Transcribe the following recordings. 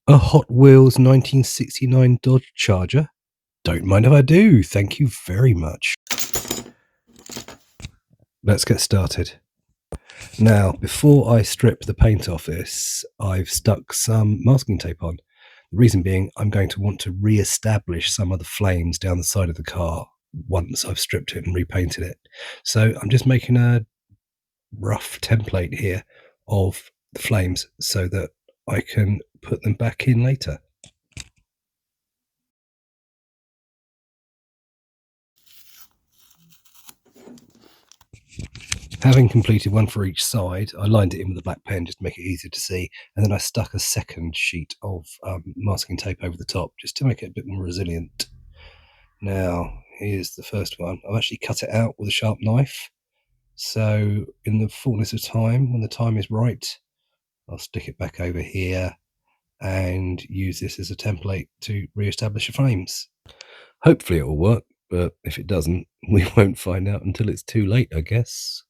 A Hot Wheels 1969 Dodge Charger? Don't mind if I do, thank you very much. Let's get started. Now, before I strip the paint off this, I've stuck some masking tape on. The reason being, I'm going to want to re-establish some of the flames down the side of the car once I've stripped it and repainted it. So I'm just making a rough template here of the flames so that I can put them back in later. Having completed one for each side, I lined it in with a black pen just to make it easier to see, and then I stuck a second sheet of masking tape over the top just to make it a bit more resilient. Now, here's the first one. I've actually cut it out with a sharp knife, so in the fullness of time, when the time is right, I'll stick it back over here and use this as a template to re-establish the frames. Hopefully it will work, but if it doesn't, we won't find out until it's too late, I guess.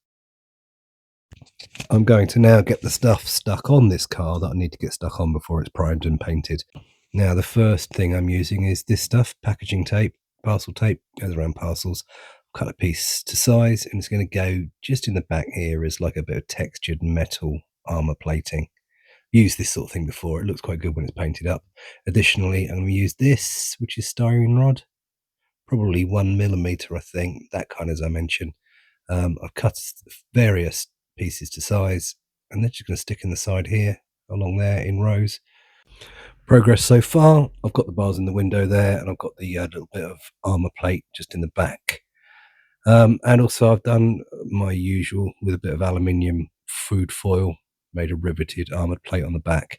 I'm going to now get the stuff stuck on this car that I need to get stuck on before it's primed and painted. Now, the first thing I'm using is this stuff, packaging tape, parcel tape, goes around parcels. Cut a piece to size, and it's going to go just in the back here as like a bit of textured metal armor plating. Used this sort of thing before, it looks quite good when it's painted up. Additionally, I'm going to use this, which is styrene rod, probably 1mm, I think, that kind of dimension. I've cut various pieces to size, and they're just going to stick in the side here, along there in rows. Progress so far, I've got the bars in the window there, and I've got the little bit of armor plate just in the back. And also I've done my usual with a bit of aluminium food foil, made a riveted armored plate on the back.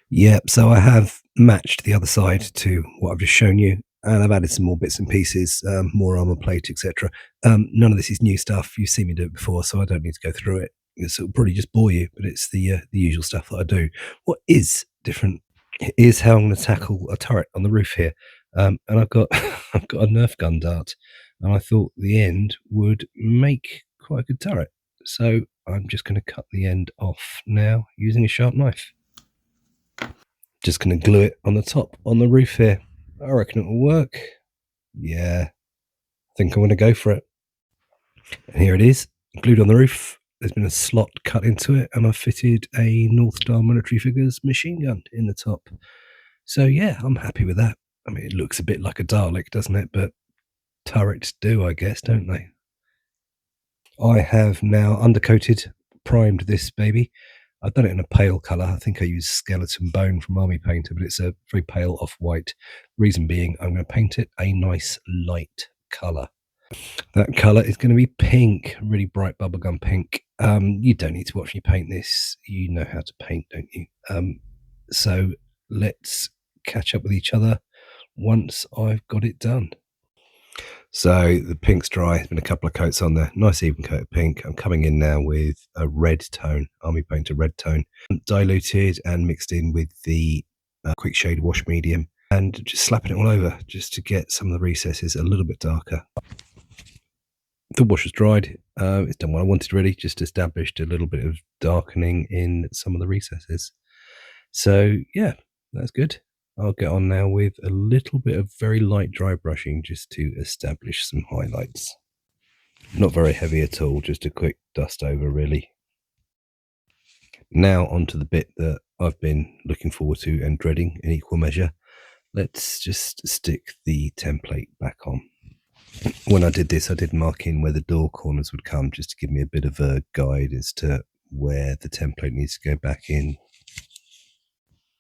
Yep, so I have matched the other side to what I've just shown you, and I've added some more bits and pieces, more armor plate, etc. None of this is new stuff. You've seen me do it before, so I don't need to go through it. It'll probably just bore you, but it's the usual stuff that I do. What is different is how I'm going to tackle a turret on the roof here. And I've got I've got a Nerf gun dart, and I thought the end would make quite a good turret. So I'm just going to cut the end off now using a sharp knife. Just going to glue it on the top on the roof here. I reckon it will work. Yeah, I think I'm going to go for it. And here it is, glued on the roof. There's been a slot cut into it, and I've fitted a North Star Military Figures machine gun in the top. So yeah, I'm happy with that. I mean, it looks a bit like a Dalek, doesn't it? But turrets do, I guess, don't they? I have now undercoated, primed this baby. I've done it in a pale colour. I think I used Skeleton Bone from Army Painter, but it's a very pale off-white. Reason being, I'm going to paint it a nice light colour. That colour is going to be pink, really bright bubblegum pink. You don't need to watch me paint this. You know how to paint, don't you? So let's catch up with each other once I've got it done. So the pink's dry. There's been a couple of coats on there. Nice even coat of pink. I'm coming in now with a red tone, Army Painter red tone, diluted and mixed in with the quick shade wash medium, and just slapping it all over just to get some of the recesses a little bit darker. The wash has dried. It's done what I wanted really, just established a little bit of darkening in some of the recesses. So yeah, that's good. I'll get on now with a little bit of very light dry brushing just to establish some highlights. Not very heavy at all, just a quick dust over really. Now onto the bit that I've been looking forward to and dreading in equal measure. Let's just stick the template back on. When I did this, I did mark in where the door corners would come just to give me a bit of a guide as to where the template needs to go back in.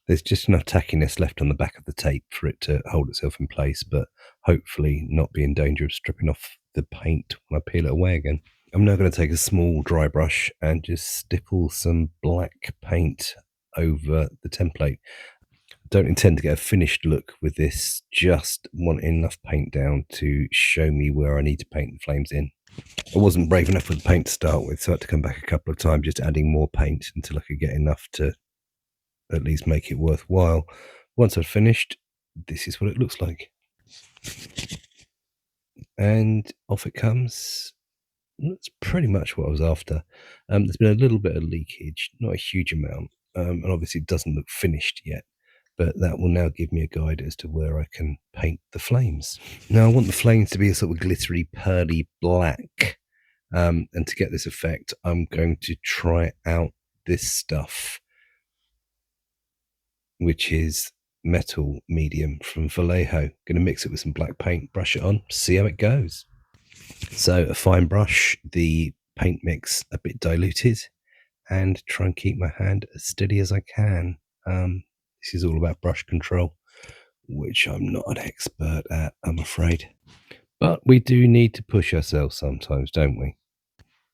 There's just enough tackiness left on the back of the tape for it to hold itself in place, but hopefully not be in danger of stripping off the paint when I peel it away again. I'm now going to take a small dry brush and just stipple some black paint over the template. I don't intend to get a finished look with this, just want enough paint down to show me where I need to paint the flames in. I wasn't brave enough with the paint to start with, so I had to come back a couple of times just adding more paint until I could get enough to at least make it worthwhile. Once I've finished, this is what it looks like. And off it comes. That's pretty much what I was after. There's been a little bit of leakage, not a huge amount, and obviously it doesn't look finished yet, but that will now give me a guide as to where I can paint the flames. Now I want the flames to be a sort of glittery, pearly black, and to get this effect, I'm going to try out this stuff, which is metal medium from Vallejo. Going to mix it with some black paint, brush it on, see how it goes. So a fine brush, the paint mix a bit diluted, and try and keep my hand as steady as I can. This is all about brush control, which I'm not an expert at, I'm afraid. But we do need to push ourselves sometimes, don't we?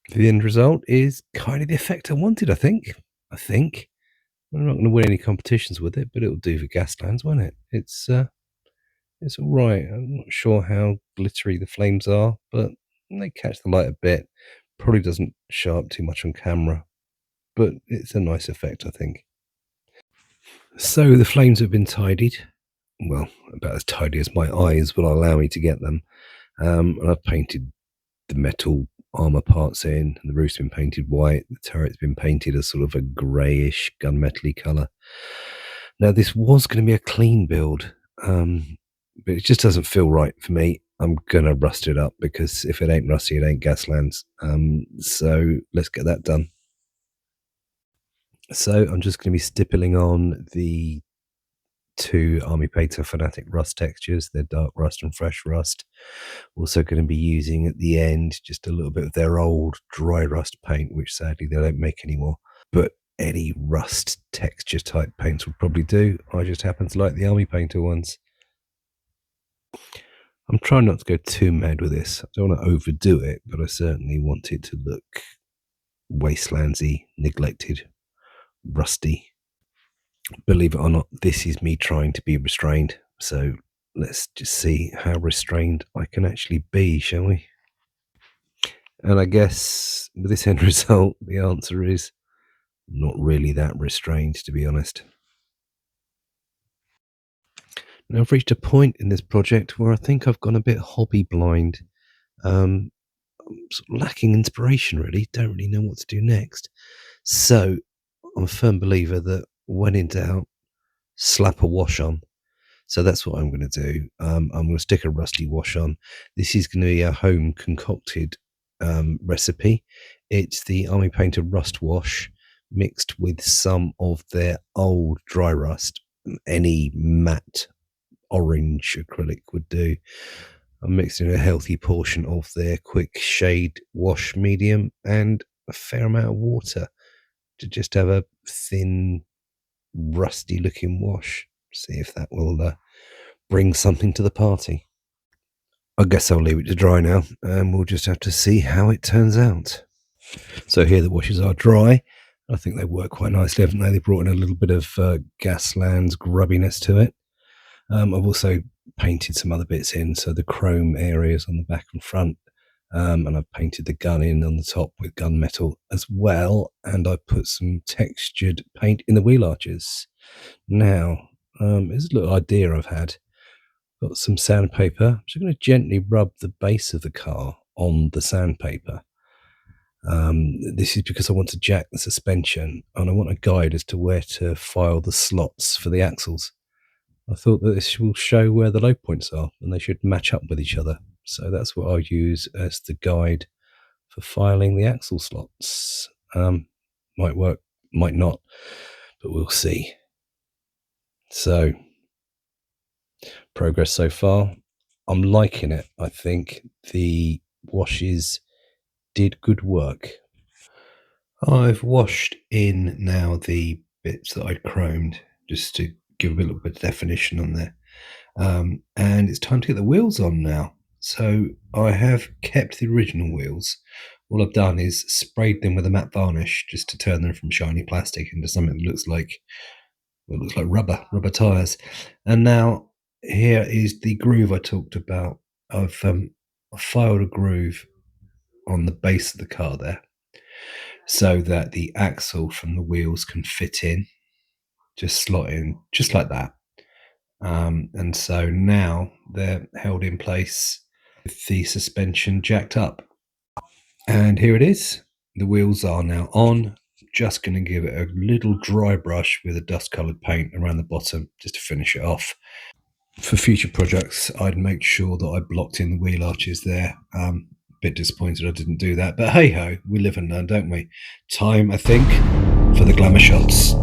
The end result is kind of the effect I wanted, I think. I'm not going to win any competitions with it, but it'll do for Gaslands, won't it? It's all right. I'm not sure how glittery the flames are, but they catch the light a bit. Probably doesn't show up too much on camera, but it's a nice effect, I think. So the flames have been tidied. Well, about as tidy as my eyes will allow me to get them. And I've painted the metal armor parts in, and the roof's been painted white. The turret's been painted a sort of a greyish gunmetal-y colour. Now, this was going to be a clean build, but it just doesn't feel right for me. I'm going to rust it up, because if it ain't rusty, it ain't Gaslands. So let's get that done. So I'm just going to be stippling on the two Army Painter Fanatic rust textures. They're dark rust and fresh rust. Also going to be using at the end just a little bit of their old dry rust paint, which sadly they don't make anymore. But any rust texture type paints will probably do. I just happen to like the Army Painter ones. I'm trying not to go too mad with this. I don't want to overdo it, but I certainly want it to look wastelandsy, neglected, rusty. Believe it or not, this is me trying to be restrained. So let's just see how restrained I can actually be, shall we? And I guess with this end result, the answer is not really that restrained, to be honest. Now I've reached a point in this project where I think I've gone a bit hobby blind. I'm sort of lacking inspiration, really. Don't really know what to do next. So I'm a firm believer that when in doubt, slap a wash on. So that's what I'm going to do. I'm going to stick a rusty wash on. This is going to be a home concocted recipe. It's the Army Painter Rust Wash mixed with some of their old dry rust. Any matte orange acrylic would do. I'm mixing a healthy portion of their quick shade wash medium and a fair amount of water to just have a thin, rusty looking wash. See if that will bring something to the party. I guess I'll leave it to dry now, and we'll just have to see how it turns out. So here the washes are dry. I think they work quite nicely, haven't they? They brought in a little bit of Gaslands grubbiness to it. I've also painted some other bits in, so the chrome areas on the back and front, and I've painted the gun in on the top with gunmetal as well, and I put some textured paint in the wheel arches. Now, here's a little idea I've had. Got some sandpaper. I'm just going to gently rub the base of the car on the sandpaper. This is because I want to jack the suspension, and I want a guide as to where to file the slots for the axles. I thought that this will show where the low points are, and they should match up with each other. So that's what I'll use as the guide for filing the axle slots. Might work, might not, but we'll see. So, progress so far. I'm liking it. I think the washes did good work. I've washed in now the bits that I'd chromed just to give a little bit of definition on there. And it's time to get the wheels on now. So I have kept the original wheels. All I've done is sprayed them with a matte varnish just to turn them from shiny plastic into something that looks like rubber tires. And now here is the groove I talked about. I've filed a groove on the base of the car there, so that the axle from the wheels can fit in, just slot in, just like that. And so now they're held in place with the suspension jacked up. And here it is. The wheels are now on. just going to give it a little dry brush with a dust coloured paint around the bottom just to finish it off. For future projects, I'd make sure that I blocked in the wheel arches there. A bit disappointed I didn't do that, but hey ho, we live and learn, don't we? Time, I think, for the glamour shots.